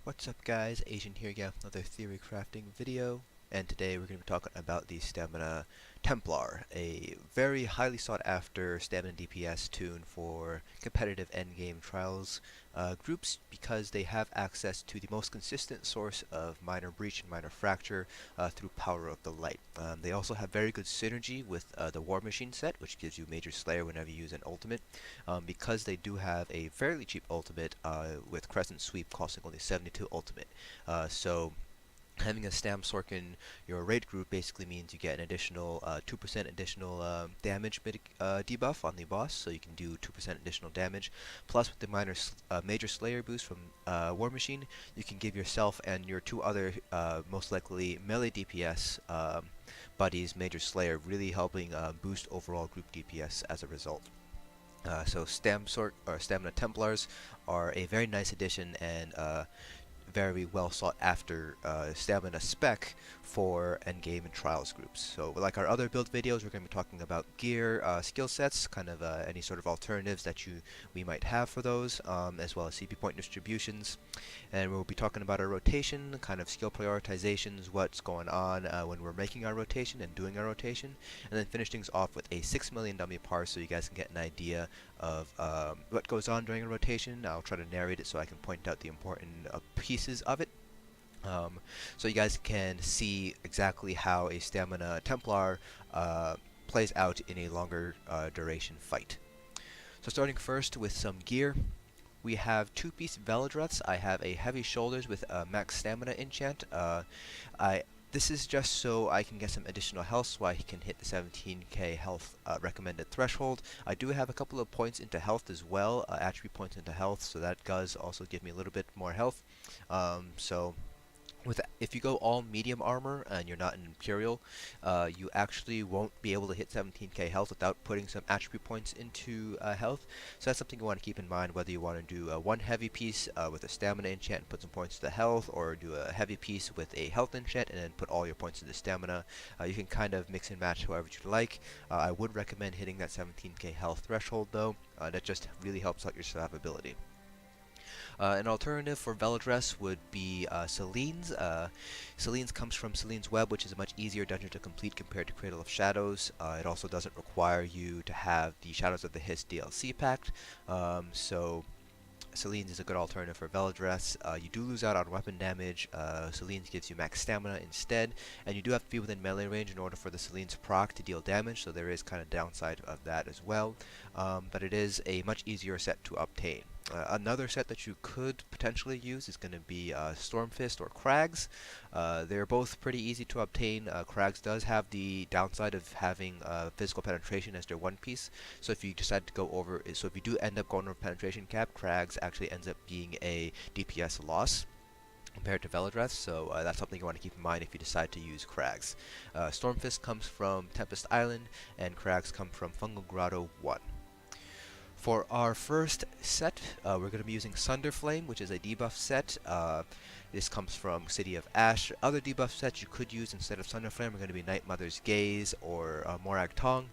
What's up guys, Asian here again with another theory crafting video, and today we're going to be talking about the Stamina Templar, a very highly sought after stamina DPS tune for competitive endgame trials groups because they have access to the most consistent source of minor breach and minor fracture through Power of the Light. They also have very good synergy with the War Machine set, which gives you Major Slayer whenever you use an ultimate, because they do have a fairly cheap ultimate with Crescent Sweep costing only 72 ultimate. So having a Stam Sorkin your raid group basically means you get an additional 2% additional damage debuff on the boss, so you can do 2% additional damage. Plus with the Major Slayer boost from War Machine, you can give yourself and your two other most likely melee DPS buddies Major Slayer, really helping boost overall group DPS as a result. So Stamina Templars are a very nice addition and very well sought after stamina spec for endgame and trials groups. So like our other build videos, we're going to be talking about gear, skill sets, kind of any sort of alternatives that we might have for those, as well as CP point distributions. And we'll be talking about our rotation, kind of skill prioritizations, what's going on when we're making our rotation and doing our rotation, and then finish things off with a 6 million dummy par so you guys can get an idea of what goes on during a rotation. I'll try to narrate it so I can point out the important pieces of it. So you guys can see exactly how a Stamina Templar plays out in a longer duration fight. So starting first with some gear, we have two-piece Velidreths. I have a Heavy Shoulders with a Max Stamina enchant. This is just so I can get some additional health so I can hit the 17k health recommended threshold. I do have a couple of points into health as well, attribute points into health, so that does also give me a little bit more health. If you go all medium armor and you're not an Imperial, you actually won't be able to hit 17k health without putting some attribute points into health. So that's something you want to keep in mind, whether you want to do one heavy piece with a stamina enchant and put some points to health, or do a heavy piece with a health enchant and then put all your points into stamina. You can kind of mix and match however you'd like. I would recommend hitting that 17k health threshold though. That just really helps out your survivability. An alternative for Velidreth would be Selene's. Selene's comes from Selene's Web, which is a much easier dungeon to complete compared to Cradle of Shadows. It also doesn't require you to have the Shadows of the Hiss DLC packed, so Selene's is a good alternative for Velidreth. You do lose out on weapon damage. Selene's gives you max stamina instead, and you do have to be within melee range in order for the Selene's proc to deal damage, so there is kind of downside of that as well. But it is a much easier set to obtain. Another set that you could potentially use is going to be Stormfist or Kra'gh. They're both pretty easy to obtain. Kra'gh does have the downside of having physical penetration as their one piece. So if you decide to go over, so if you do end up going over penetration cap, Kra'gh actually ends up being a DPS loss compared to Velidreth, so that's something you want to keep in mind if you decide to use Kra'gh. Stormfist comes from Tempest Island, and Kra'gh come from Fungal Grotto 1. For our first set, we're going to be using Sunderflame, which is a debuff set. This comes from City of Ash. Other debuff sets you could use instead of Sunderflame are going to be Night Mother's Gaze or Morag Tong.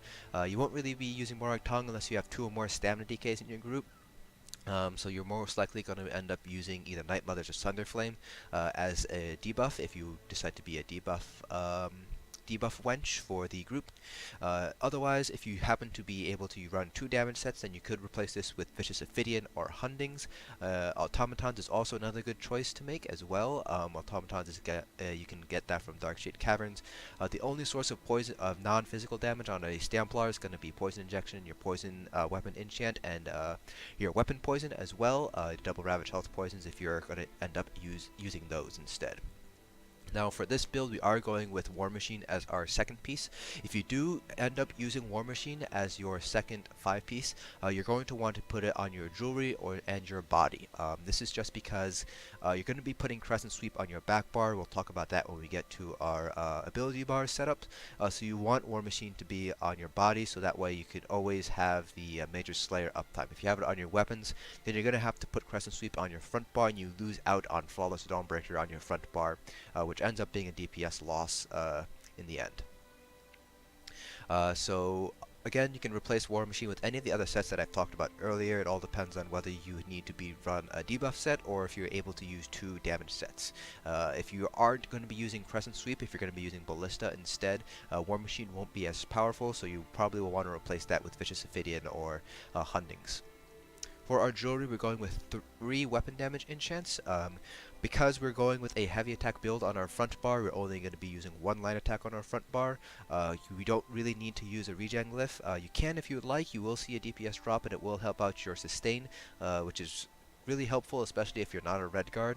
You won't really be using Morag Tong unless you have 2 or more stamina DKs in your group. So you're most likely going to end up using either Night Mothers or Sunderflame as a debuff if you decide to be a debuff wench for the group. Otherwise, if you happen to be able to run 2 damage sets, then you could replace this with Vicious Ophidian or Hundings. Automatons is also another good choice to make as well. Automatons is you can get that from Darkshade Caverns. The only source of poison of non-physical damage on a Stamplar is going to be Poison Injection, your Poison Weapon Enchant, and your Weapon Poison as well. Double Ravage Health poisons if you're going to end up using those instead. Now for this build we are going with War Machine as our second piece. If you do end up using War Machine as your second 5-piece, you're going to want to put it on your jewelry and your body. This is just because you're going to be putting Crescent Sweep on your back bar. We'll talk about that when we get to our ability bar setup. So you want War Machine to be on your body, so that way you could always have the Major Slayer uptime. If you have it on your weapons, then you're going to have to put Crescent Sweep on your front bar, and you lose out on Flawless Dawnbreaker on your front bar, which ends up being a DPS loss in the end. So Again, you can replace War Machine with any of the other sets that I've talked about earlier. It all depends on whether you need to run a debuff set or if you're able to use 2 damage sets. If you aren't going to be using Crescent Sweep, if you're going to be using Ballista instead, War Machine won't be as powerful, so you probably will want to replace that with Vicious Ophidian or Hundings. For our jewelry, we're going with 3 weapon damage enchants. Because we're going with a heavy attack build on our front bar, we're only going to be using 1 line attack on our front bar. We don't really need to use a regen glyph. You can if you would like. You will see a DPS drop, and it will help out your sustain, which is really helpful, especially if you're not a Redguard.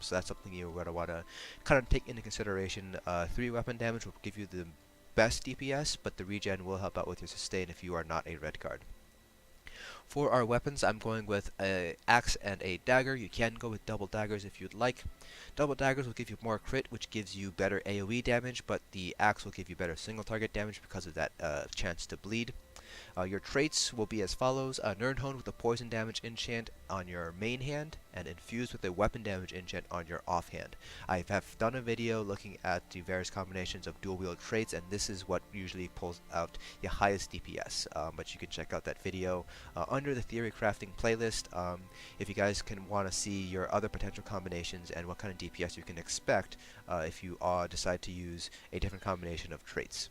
So that's something you're going to want to kind of take into consideration. 3 weapon damage will give you the best DPS, but the regen will help out with your sustain if you are not a Redguard. For our weapons, I'm going with an axe and a dagger. You can go with double daggers if you'd like. Double daggers will give you more crit, which gives you better AoE damage, but the axe will give you better single target damage because of that chance to bleed. Your traits will be as follows: Nirn with a poison damage enchant on your main hand, and infused with a weapon damage enchant on your offhand. I have done a video looking at the various combinations of dual wield traits, and this is what usually pulls out the highest DPS. But you can check out that video under the theory crafting playlist if you guys can want to see your other potential combinations and what kind of DPS you can expect if you decide to use a different combination of traits.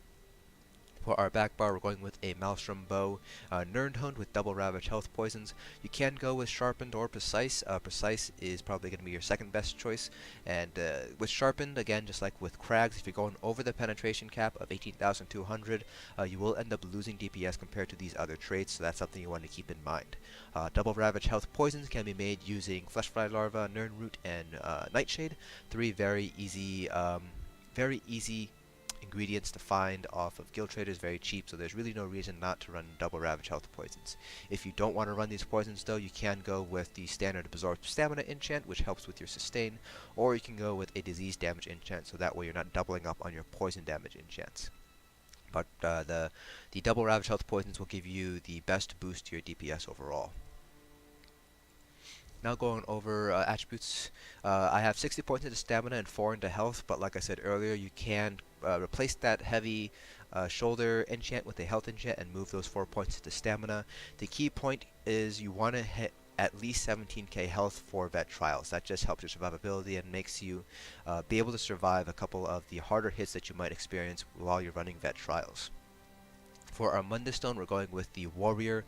For our back bar, we're going with a Maelstrom Bow, Nirn with Double Ravage Health poisons. You can go with Sharpened or Precise. Precise is probably going to be your second best choice. And with Sharpened, again, just like with Kra'gh, if you're going over the penetration cap of 18,200, you will end up losing DPS compared to these other traits, so that's something you want to keep in mind. Double Ravage Health poisons can be made using Fleshfly Larva, Nirn Root, and Nightshade. 3 very easy ingredients to find off of Guild Traders, very cheap, so there's really no reason not to run Double Ravage Health poisons. If you don't want to run these poisons though, you can go with the standard Absorb Stamina enchant, which helps with your sustain, or you can go with a disease damage enchant, so that way you're not doubling up on your poison damage enchants. But the Double Ravage Health poisons will give you the best boost to your DPS overall. Now going over attributes, I have 60 points into stamina and 4 into health, but like I said earlier, you can replace that heavy shoulder enchant with a health enchant and move those 4 points to stamina. The key point is you want to hit at least 17k health for vet trials. That just helps your survivability and makes you be able to survive a couple of the harder hits that you might experience while you're running vet trials. For our Mundus stone, we're going with the warrior.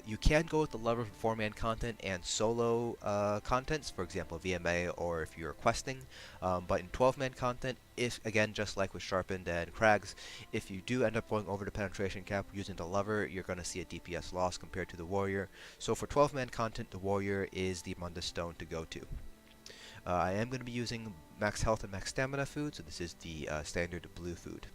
You can go with the lover for 4-man content and solo contents, for example VMA or if you're questing. But in 12-man content, if again just like with Sharpened and Kra'gh, if you do end up going over the penetration cap using the lover, you're going to see a DPS loss compared to the warrior. So for 12-man content, the warrior is the Mundus stone to go to. I am going to be using max health and max stamina food, so this is the standard blue food.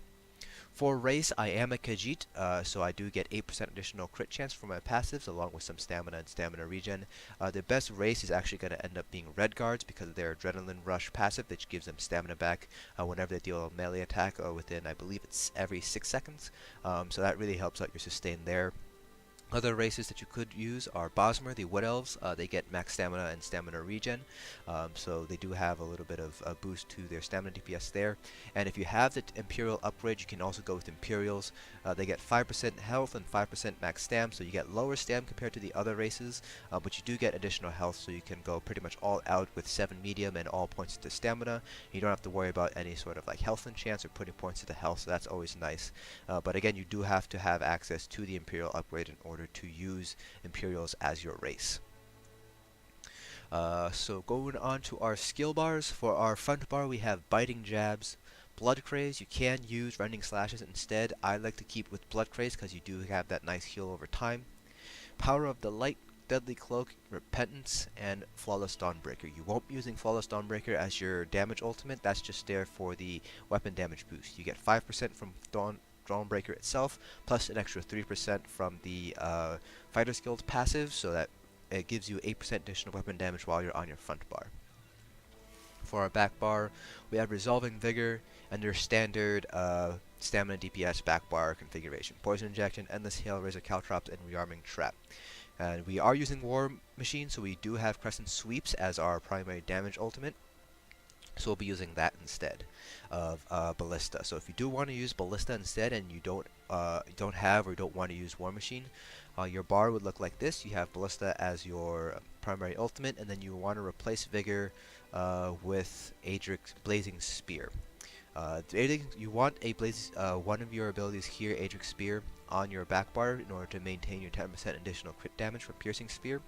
For race, I am a Khajiit, so I do get 8% additional crit chance for my passives, along with some stamina and stamina regen. The best race is actually going to end up being Redguards because of their Adrenaline Rush passive, which gives them stamina back whenever they deal a melee attack within, I believe it's every 6 seconds. So that really helps out your sustain there. Other races that you could use are Bosmer, the Wood Elves. They get max stamina and stamina regen, so they do have a little bit of a boost to their stamina DPS there. And if you have the Imperial upgrade, you can also go with Imperials. They get 5% health and 5% max stam, so you get lower stam compared to the other races, but you do get additional health, so you can go pretty much all out with 7 medium and all points to stamina. You don't have to worry about any sort of like health enchants or putting points to the health, so that's always nice. But again, you do have to have access to the Imperial upgrade in order to use Imperials as your race. So going on to our skill bars. For our front bar, we have Biting Jabs, Blood Craze. You can use Rending Slashes instead. I like to keep with Blood Craze because you do have that nice heal over time. Power of the Light, Deadly Cloak, Repentance, and Flawless Dawnbreaker. You won't be using Flawless Dawnbreaker as your damage ultimate. That's just there for the weapon damage boost. You get 5% from Dawnbreaker itself, plus an extra 3% from the Fighter's Guild passive, so that it gives you 8% additional weapon damage while you're on your front bar. For our back bar, we have Resolving Vigor and your standard stamina DPS back bar configuration. Poison Injection, Endless Hail, Razor Caltrops, and Rearming Trap. And we are using War Machine, so we do have Crescent Sweeps as our primary damage ultimate. So we'll be using that instead of Ballista. So if you do want to use Ballista instead, and you don't have or don't want to use War Machine, your bar would look like this. You have Ballista as your primary ultimate, and then you want to replace Vigor with Adric's Blazing Spear. You want one of your abilities here, Adric's Spear, on your back bar in order to maintain your 10% additional crit damage from Piercing Spear.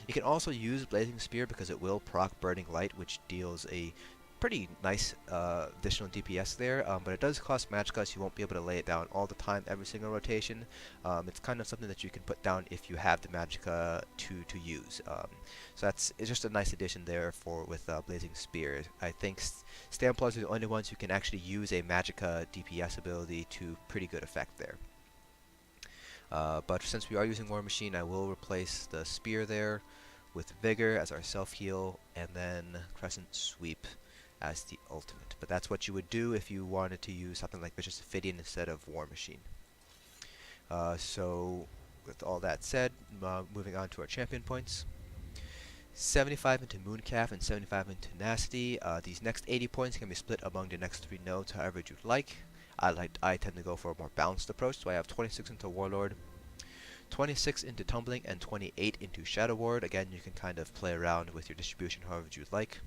You can also use Blazing Spear because it will proc Burning Light, which deals a pretty nice additional DPS there, but it does cost magicka, so you won't be able to lay it down all the time, every single rotation. It's kind of something that you can put down if you have the magicka to use. So it's just a nice addition there with Blazing Spear. I think Stamplars are the only ones who can actually use a magicka DPS ability to pretty good effect there. But since we are using War Machine, I will replace the Spear there with Vigor as our self-heal, and then Crescent Sweep as the ultimate. But that's what you would do if you wanted to use something like Vicious Ophidian instead of War Machine. So with all that said, moving on to our champion points. 75 into Mooncalf and 75 into Nasty. These next 80 points can be split among the next 3 nodes however you'd like. I tend to go for a more balanced approach, so I have 26 into Warlord, 26 into Tumbling, and 28 into Shadow Ward. Again, you can kind of play around with your distribution however you'd like.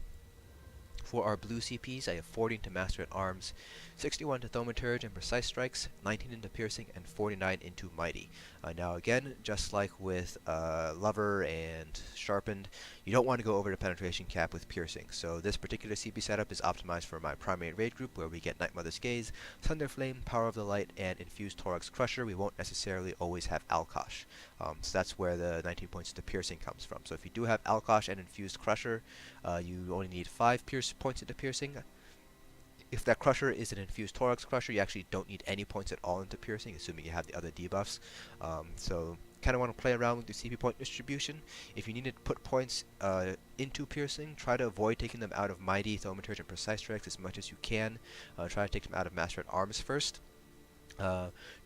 For our blue CPs, I have 40 into Master at Arms, 61 into Thaumaturge and Precise Strikes, 19 into Piercing, and 49 into Mighty. Now again, just like with Lover and Sharpened, you don't want to go over the penetration cap with Piercing. So this particular CP setup is optimized for my primary raid group, where we get Night Mother's Gaze, Sunderflame, Power of the Light, and Infused Thorax Crusher. We won't necessarily always have Alkosh. So that's where the 19 points to Piercing comes from. So if you do have Alkosh and Infused Crusher, you only need 5 points into Piercing. If that Crusher is an Infused Thorax Crusher, you actually don't need any points at all into Piercing, assuming you have the other debuffs. So kind of want to play around with the CP point distribution. If you need to put points into Piercing, try to avoid taking them out of Mighty, Thaumaturge, and Precise Strikes as much as you can. Try to take them out of Master at Arms first.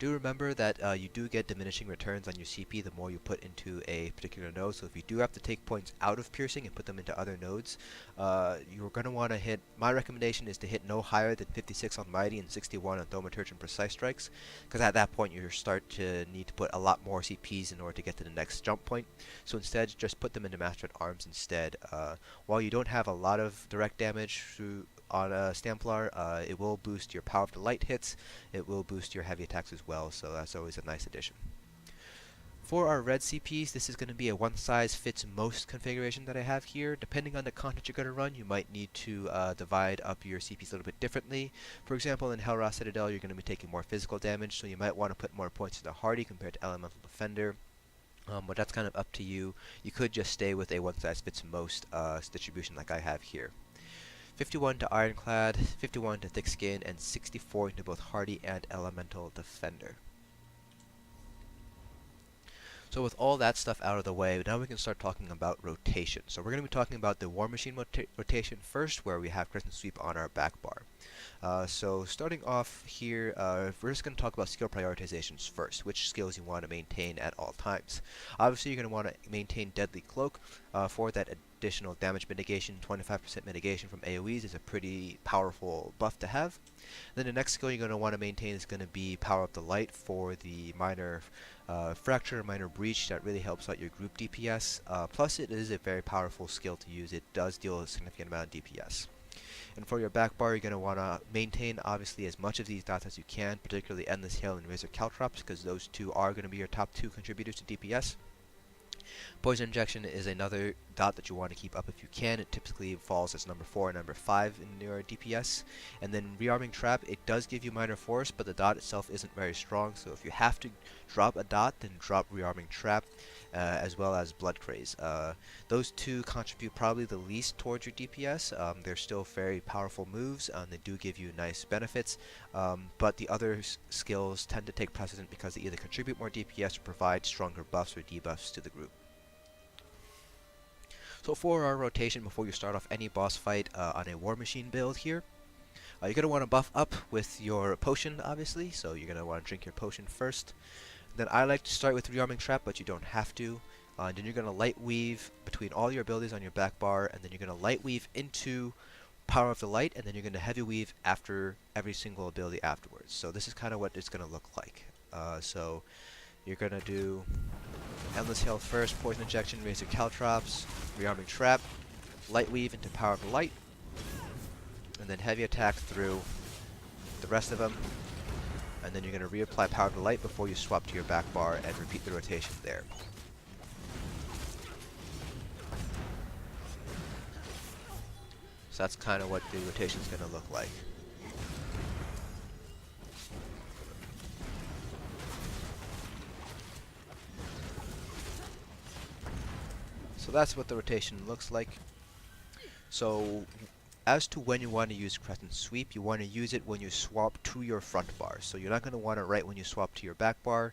Do remember that you do get diminishing returns on your CP the more you put into a particular node, so if you do have to take points out of Piercing and put them into other nodes, you're going to want to hit, my recommendation is to hit no higher than 56 on Mighty and 61 on Thaumaturge and Precise Strikes, because at that point you start to need to put a lot more CPs in order to get to the next jump point, so instead just put them into Master at Arms instead. While you don't have a lot of direct damage on a Stamplar, it will boost your Power of the Light hits, it will boost your heavy attacks as well, so that's always a nice addition. For our red CPs, this is going to be a one-size-fits-most configuration that I have here. Depending on the content you're going to run, you might need to divide up your CPs a little bit differently. For example, in Hellra Citadel, you're going to be taking more physical damage, so you might want to put more points into Hardy compared to Elemental Defender. But that's kind of up to you. You could just stay with a one-size-fits-most distribution like I have here. 51 to Ironclad, 51 to Thick Skin, and 64 into both Hardy and Elemental Defender. So with all that stuff out of the way, now we can start talking about rotation. So we're going to be talking about the War Machine rotation first, where we have Crescent Sweep on our back bar. So starting off here, we're just going to talk about skill prioritizations first, which skills you want to maintain at all times. Obviously, you're going to want to maintain Deadly Cloak for that additional damage mitigation. 25% mitigation from AoEs is a pretty powerful buff to have. Then the next skill you're going to want to maintain is going to be Power of the Light for the minor fracture, minor breach. That really helps out your group DPS. Plus it is a very powerful skill to use. It does deal a significant amount of DPS. And for your back bar, you're going to want to maintain obviously as much of these dots as you can, particularly Endless Hail and Razor Caltrops, because those two are going to be your top 2 contributors to DPS. Poison Injection is another dot that you want to keep up if you can. It typically falls as number 4 and number 5 in your DPS. And then Rearming Trap, it does give you minor force, but the dot itself isn't very strong, so if you have to drop a dot, then drop Rearming Trap, as well as Blood Craze. Those two contribute probably the least towards your DPS. They're still very powerful moves, and they do give you nice benefits, but the other skills tend to take precedent because they either contribute more DPS or provide stronger buffs or debuffs to the group. So for our rotation, before you start off any boss fight on a War Machine build here, you're going to want to buff up with your potion, obviously, so you're going to want to drink your potion first. Then I like to start with Rearming Trap, but you don't have to. Then you're going to light weave between all your abilities on your back bar, and then you're going to light weave into Power of the Light, and then you're going to heavy weave after every single ability afterwards. So this is kind of what it's going to look like. So you're going to do Endless Hail first, Poison Injection, raise your Caltrops, Rearming Trap, Light Weave into Power of the Light, and then heavy attack through the rest of them, and then you're going to reapply Power of the Light before you swap to your back bar and repeat the rotation there. So that's kind of what the rotation is going to look like. So that's what the rotation looks like. So as to when you want to use Crescent Sweep, you want to use it when you swap to your front bar. So you're not going to want it right when you swap to your back bar,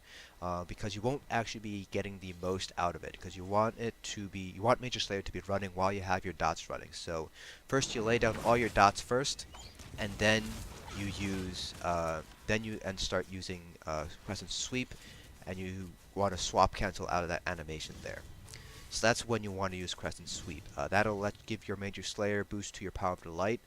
because you won't actually be getting the most out of it, because you want Major Slayer to be running while you have your dots running. So first you lay down all your dots first, and then you use start using Crescent Sweep, and you want to swap cancel out of that animation there. So that's when you want to use Crescent Sweep. That'll give your Major Slayer boost to your Power of the Light.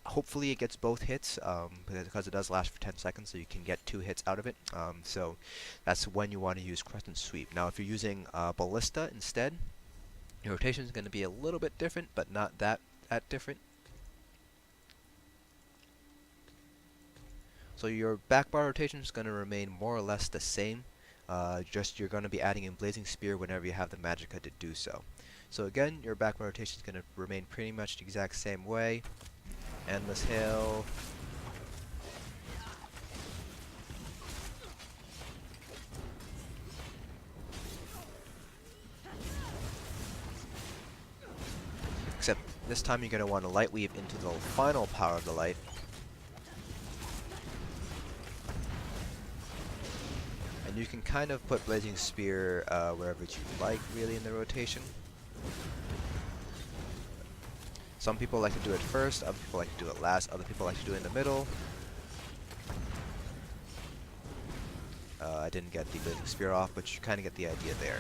Hopefully it gets both hits, because it does last for 10 seconds, so you can get 2 hits out of it. So that's when you want to use Crescent Sweep. Now if you're using Ballista instead, your rotation is going to be a little bit different, but not that different. So your back bar rotation is going to remain more or less the same. Just you're going to be adding in Blazing Spear whenever you have the Magicka to do so. So again, your back rotation is going to remain pretty much the exact same way. Endless Hail. Except this time you're going to want to Light Weave into the final Power of the Light. And you can kind of put Blazing Spear wherever you like, really, in the rotation. Some people like to do it first, other people like to do it last, other people like to do it in the middle. I didn't get the Blazing Spear off, but you kind of get the idea there.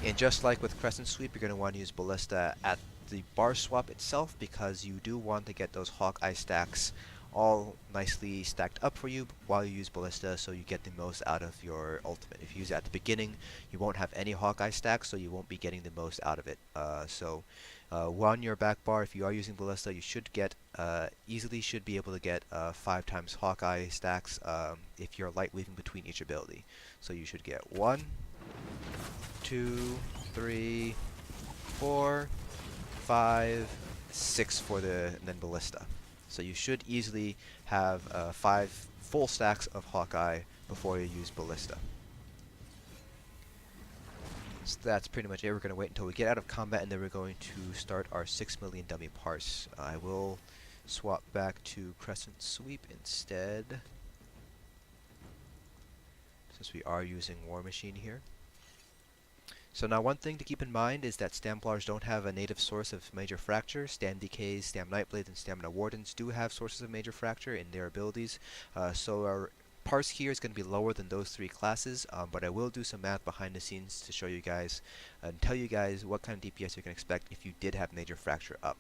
And just like with Crescent Sweep, you're going to want to use Ballista at the bar swap itself, because you do want to get those Hawkeye stacks all nicely stacked up for you while you use Ballista, so you get the most out of your ultimate. If you use it at the beginning, you won't have any Hawkeye stacks, so you won't be getting the most out of it. On your back bar, if you are using Ballista, you should get easily should be able to get 5 times Hawkeye stacks if you're light weaving between each ability. So you should get 1, 2, 3, 4, 5, 6 for and then Ballista. So you should easily have 5 full stacks of Hawkeye before you use Ballista. So that's pretty much it. We're going to wait until we get out of combat, and then we're going to start our 6 million dummy parse. I will swap back to Crescent Sweep instead, since we are using War Machine here. So now one thing to keep in mind is that Stamplars don't have a native source of Major Fracture. Stam DKs, Stam Nightblades, and Stamina Wardens do have sources of Major Fracture in their abilities. So our parse here is going to be lower than those 3 classes, but I will do some math behind the scenes to show you guys and tell you guys what kind of DPS you can expect if you did have Major Fracture up.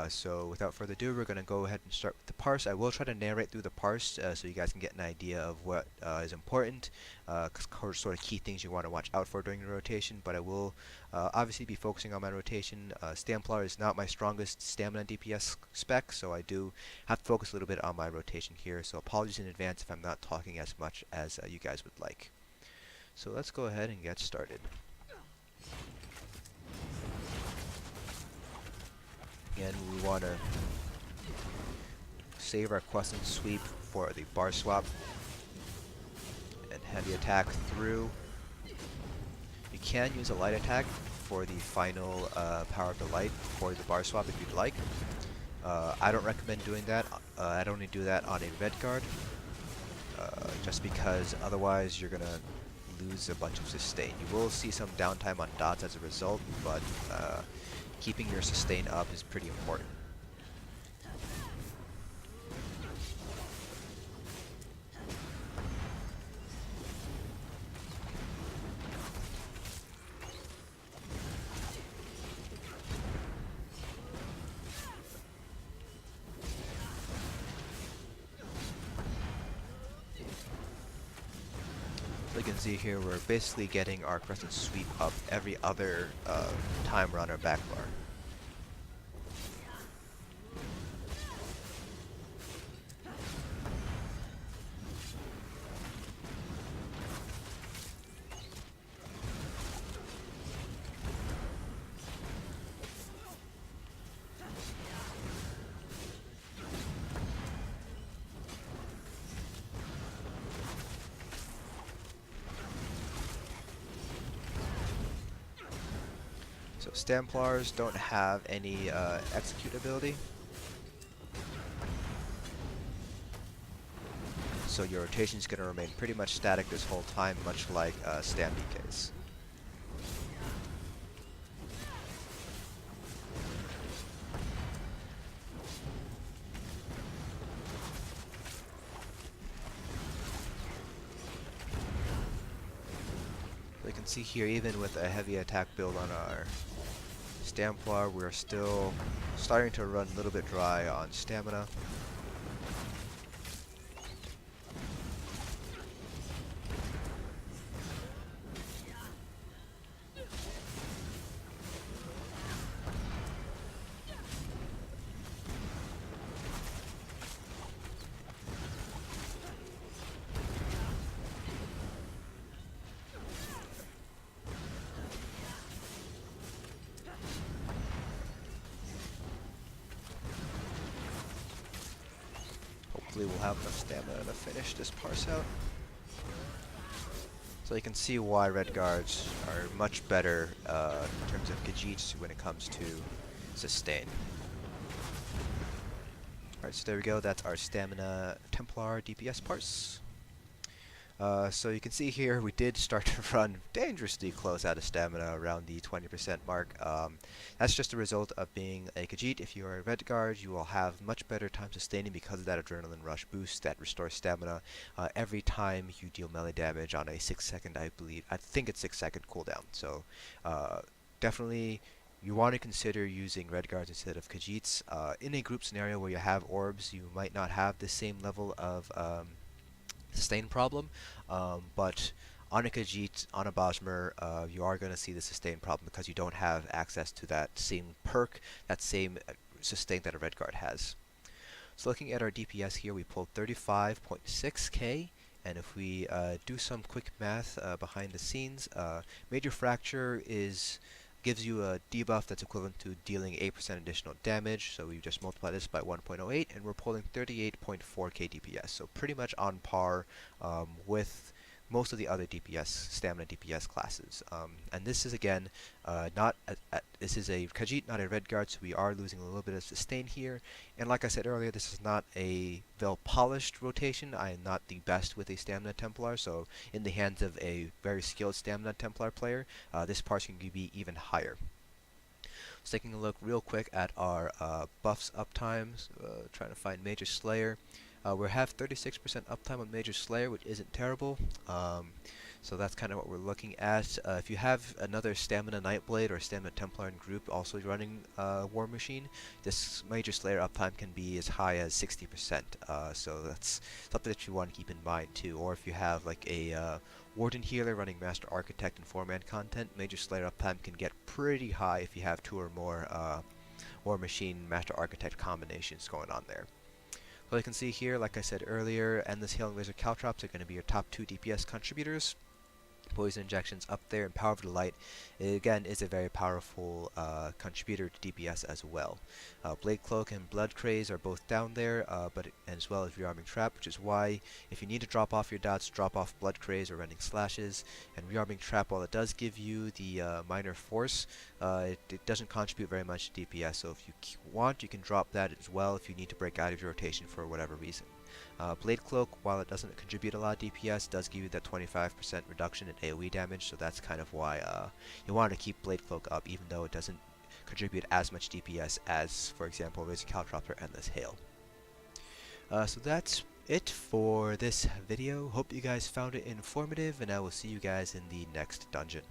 So without further ado, we're going to go ahead and start with the parse. I will try to narrate through the parse so you guys can get an idea of what is important, sort of key things you want to watch out for during the rotation, but I will obviously be focusing on my rotation. Stamplar is not my strongest stamina DPS spec, so I do have to focus a little bit on my rotation here, so apologies in advance if I'm not talking as much as you guys would like. So let's go ahead and get started. Again, we want to save our Crescent Sweep for the bar swap and heavy attack through. You can use a light attack for the final Power of the Light for the bar swap if you'd like. I don't recommend doing that. I'd only do that on a Redguard, just because otherwise you're going to lose a bunch of sustain. You will see some downtime on dots as a result, but keeping your sustain up is pretty important. can see here, we're basically getting our Crescent Sweep up every other time we're on our back bar. So Templars don't have any execute ability, so your rotation is going to remain pretty much static this whole time, much like Stam DKs. You can see here, even with a heavy attack build on our Templar, we're still starting to run a little bit dry on stamina. We'll have enough stamina to finish this parse out. So you can see why Redguards are much better in terms of Khajiits when it comes to sustain. Alright, so there we go, that's our stamina Templar DPS parse. So you can see here we did start to run dangerously close out of stamina around the 20% mark. That's just a result of being a Khajiit. If you are a Redguard, you will have much better time sustaining because of that adrenaline rush boost that restores stamina every time you deal melee damage on a 6-second, I think it's 6-second cooldown. So definitely you want to consider using Redguards instead of Khajiits. In a group scenario where you have orbs, you might not have the same level of sustain problem, but on a Khajiit, on a Bosmer, you are going to see the sustain problem because you don't have access to that same perk, that same sustain that a Redguard has. So looking at our DPS here, we pulled 35.6k, and if we do some quick math behind the scenes, Major Fracture gives you a debuff that's equivalent to dealing 8% additional damage, so we just multiply this by 1.08 and we're pulling 38.4k DPS, so pretty much on par with most of the other DPS, stamina DPS classes. And this is again, this is a Khajiit, not a Redguard, so we are losing a little bit of sustain here. And like I said earlier, this is not a well-polished rotation. I am not the best with a stamina Templar, so in the hands of a very skilled stamina Templar player, this parse can be even higher. So taking a look real quick at our buffs uptimes, trying to find Major Slayer. We have 36% uptime on Major Slayer, which isn't terrible. So that's kind of what we're looking at. If you have another Stamina Nightblade or Stamina Templar in group also running War Machine, this Major Slayer uptime can be as high as 60%. So that's something that you want to keep in mind too. Or if you have like a Warden Healer running Master Architect and 4-man content, Major Slayer uptime can get pretty high if you have 2 or more War Machine Master Architect combinations going on there. So you can see here, like I said earlier, Endless Healing Razor Caltrops are going to be your top 2 DPS contributors. Poison Injections up there, and Power of the Light, again, is a very powerful contributor to DPS as well. Blade Cloak and Blood Craze are both down there, as well as Rearming Trap, which is why if you need to drop off your dots, drop off Blood Craze or Rending Slashes. And Rearming Trap, while it does give you the minor force, it doesn't contribute very much to DPS, so if you want, you can drop that as well if you need to break out of your rotation for whatever reason. Blade Cloak, while it doesn't contribute a lot of DPS, does give you that 25% reduction in AoE damage, so that's kind of why you want to keep Blade Cloak up, even though it doesn't contribute as much DPS as, for example, Razor Caltrops or Endless Hail. So that's it for this video. Hope you guys found it informative, and I will see you guys in the next dungeon.